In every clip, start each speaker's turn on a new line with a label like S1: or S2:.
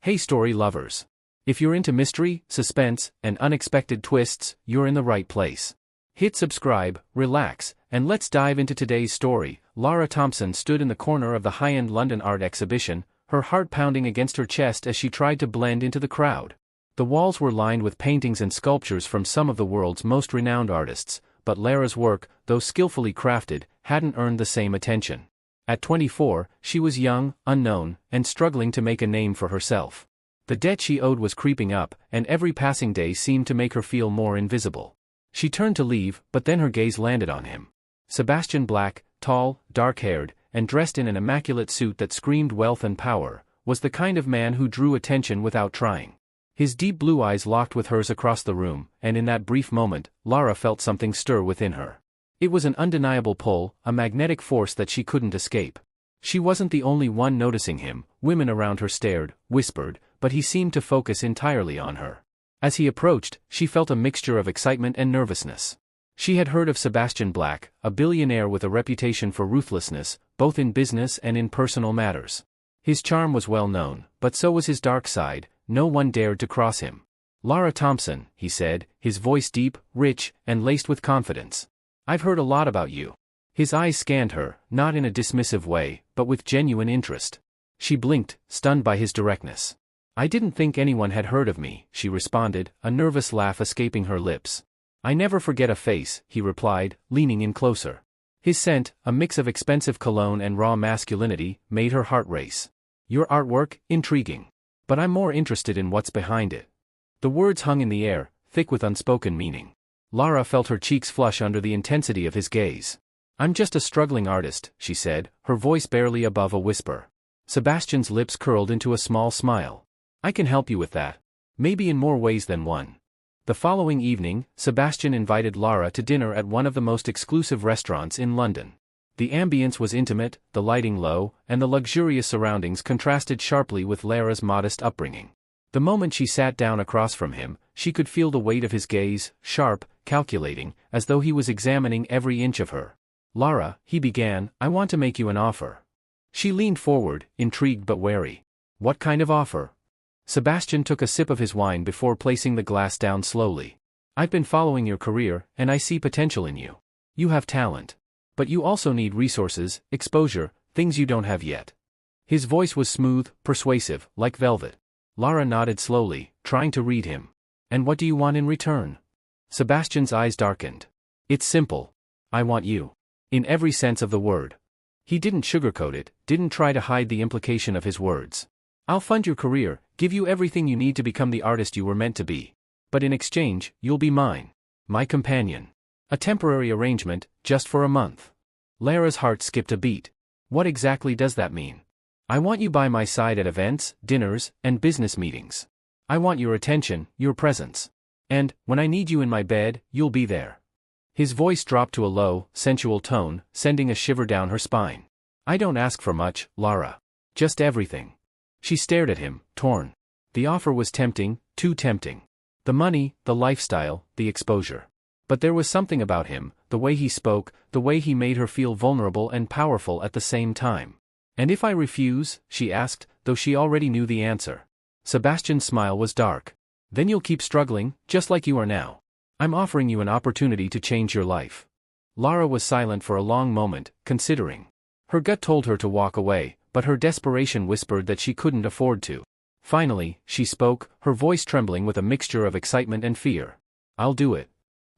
S1: Hey story lovers. If you're into mystery, suspense, and unexpected twists, you're in the right place. Hit subscribe, relax, and let's dive into today's story. Lara Thompson stood in the corner of the high-end London art exhibition, her heart pounding against her chest as she tried to blend into the crowd. The walls were lined with paintings and sculptures from some of the world's most renowned artists, but Lara's work, though skillfully crafted, hadn't earned the same attention. At 24, she was young, unknown, and struggling to make a name for herself. The debt she owed was creeping up, and every passing day seemed to make her feel more invisible. She turned to leave, but then her gaze landed on him. Sebastian Black, tall, dark-haired, and dressed in an immaculate suit that screamed wealth and power, was the kind of man who drew attention without trying. His deep blue eyes locked with hers across the room, and in that brief moment, Lara felt something stir within her. It was an undeniable pull, a magnetic force that she couldn't escape. She wasn't the only one noticing him. Women around her stared, whispered, but he seemed to focus entirely on her. As he approached, she felt a mixture of excitement and nervousness. She had heard of Sebastian Black, a billionaire with a reputation for ruthlessness, both in business and in personal matters. His charm was well known, but so was his dark side. No one dared to cross him. "Lara Thompson," he said, his voice deep, rich, and laced with confidence. "I've heard a lot about you." His eyes scanned her, not in a dismissive way, but with genuine interest. She blinked, stunned by his directness. "I didn't think anyone had heard of me," she responded, a nervous laugh escaping her lips. "I never forget a face," he replied, leaning in closer. His scent, a mix of expensive cologne and raw masculinity, made her heart race. "Your artwork, intriguing. But I'm more interested in what's behind it." The words hung in the air, thick with unspoken meaning. Lara felt her cheeks flush under the intensity of his gaze. "I'm just a struggling artist," she said, her voice barely above a whisper. Sebastian's lips curled into a small smile. "I can help you with that. Maybe in more ways than one." The following evening, Sebastian invited Lara to dinner at one of the most exclusive restaurants in London. The ambience was intimate, the lighting low, and the luxurious surroundings contrasted sharply with Lara's modest upbringing. The moment she sat down across from him, she could feel the weight of his gaze, sharp, calculating, as though he was examining every inch of her. "Lara," he began, "I want to make you an offer." She leaned forward, intrigued but wary. "What kind of offer?" Sebastian took a sip of his wine before placing the glass down slowly. "I've been following your career, and I see potential in you. You have talent. But you also need resources, exposure, things you don't have yet." His voice was smooth, persuasive, like velvet. Lara nodded slowly, trying to read him. "And what do you want in return?" Sebastian's eyes darkened. "It's simple. I want you. In every sense of the word." He didn't sugarcoat it, didn't try to hide the implication of his words. "I'll fund your career, give you everything you need to become the artist you were meant to be. But in exchange, you'll be mine. My companion. A temporary arrangement, just for a month." Lara's heart skipped a beat. "What exactly does that mean?" "I want you by my side at events, dinners, and business meetings. I want your attention, your presence. And, when I need you in my bed, you'll be there." His voice dropped to a low, sensual tone, sending a shiver down her spine. "I don't ask for much, Lara. Just everything." She stared at him, torn. The offer was tempting, too tempting. The money, the lifestyle, the exposure. But there was something about him, the way he spoke, the way he made her feel vulnerable and powerful at the same time. "And if I refuse?" she asked, though she already knew the answer. Sebastian's smile was dark. "Then you'll keep struggling, just like you are now. I'm offering you an opportunity to change your life." Lara was silent for a long moment, considering. Her gut told her to walk away, but her desperation whispered that she couldn't afford to. Finally, she spoke, her voice trembling with a mixture of excitement and fear. "I'll do it."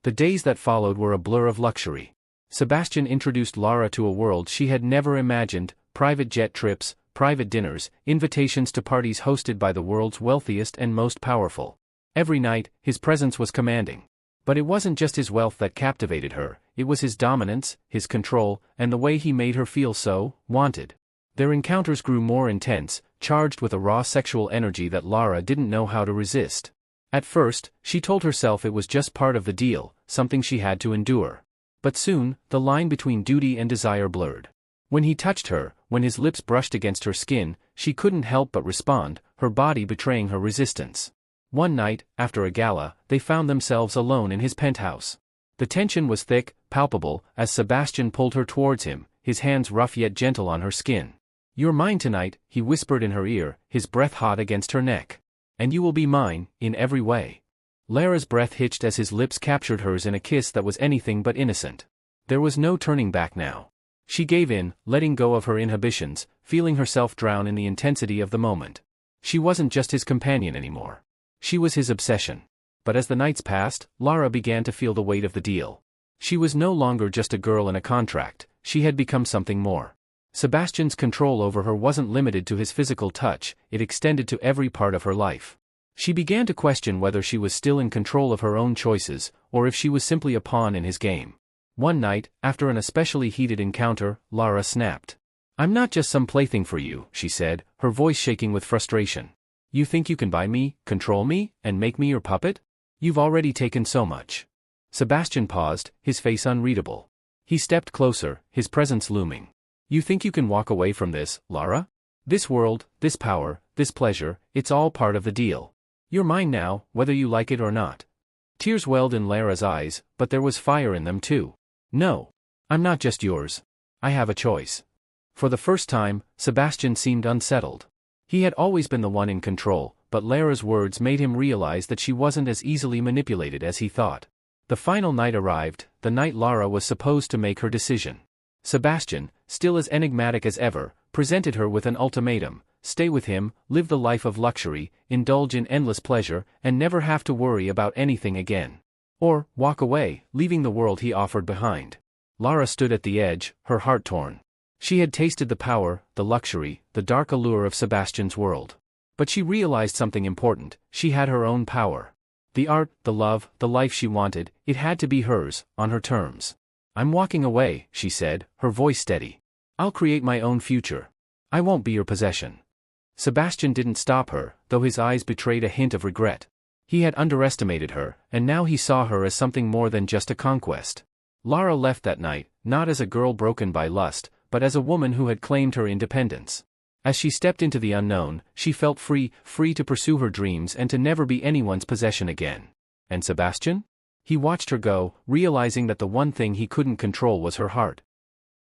S1: The days that followed were a blur of luxury. Sebastian introduced Lara to a world she had never imagined: private jet trips, private dinners, invitations to parties hosted by the world's wealthiest and most powerful. Every night, his presence was commanding. But it wasn't just his wealth that captivated her, it was his dominance, his control, and the way he made her feel so wanted. Their encounters grew more intense, charged with a raw sexual energy that Lara didn't know how to resist. At first, she told herself it was just part of the deal, something she had to endure. But soon, the line between duty and desire blurred. When he touched her, when his lips brushed against her skin, she couldn't help but respond, her body betraying her resistance. One night, after a gala, they found themselves alone in his penthouse. The tension was thick, palpable, as Sebastian pulled her towards him, his hands rough yet gentle on her skin. "You're mine tonight," he whispered in her ear, his breath hot against her neck. "And you will be mine, in every way." Lara's breath hitched as his lips captured hers in a kiss that was anything but innocent. There was no turning back now. She gave in, letting go of her inhibitions, feeling herself drown in the intensity of the moment. She wasn't just his companion anymore. She was his obsession. But as the nights passed, Lara began to feel the weight of the deal. She was no longer just a girl in a contract, she had become something more. Sebastian's control over her wasn't limited to his physical touch, it extended to every part of her life. She began to question whether she was still in control of her own choices, or if she was simply a pawn in his game. One night, after an especially heated encounter, Lara snapped. "I'm not just some plaything for you," she said, her voice shaking with frustration. "You think you can buy me, control me, and make me your puppet? You've already taken so much." Sebastian paused, his face unreadable. He stepped closer, his presence looming. "You think you can walk away from this, Lara? This world, this power, this pleasure, it's all part of the deal. You're mine now, whether you like it or not." Tears welled in Lara's eyes, but there was fire in them too. "No. I'm not just yours. I have a choice." For the first time, Sebastian seemed unsettled. He had always been the one in control, but Lara's words made him realize that she wasn't as easily manipulated as he thought. The final night arrived, the night Lara was supposed to make her decision. Sebastian, still as enigmatic as ever, presented her with an ultimatum: stay with him, live the life of luxury, indulge in endless pleasure, and never have to worry about anything again. Or, walk away, leaving the world he offered behind. Lara stood at the edge, her heart torn. She had tasted the power, the luxury, the dark allure of Sebastian's world. But she realized something important: she had her own power. The art, the love, the life she wanted, it had to be hers, on her terms. "I'm walking away," she said, her voice steady. "I'll create my own future. I won't be your possession." Sebastian didn't stop her, though his eyes betrayed a hint of regret. He had underestimated her, and now he saw her as something more than just a conquest. Lara left that night, not as a girl broken by lust, but as a woman who had claimed her independence. As she stepped into the unknown, she felt free to pursue her dreams and to never be anyone's possession again. And Sebastian? He watched her go, realizing that the one thing he couldn't control was her heart.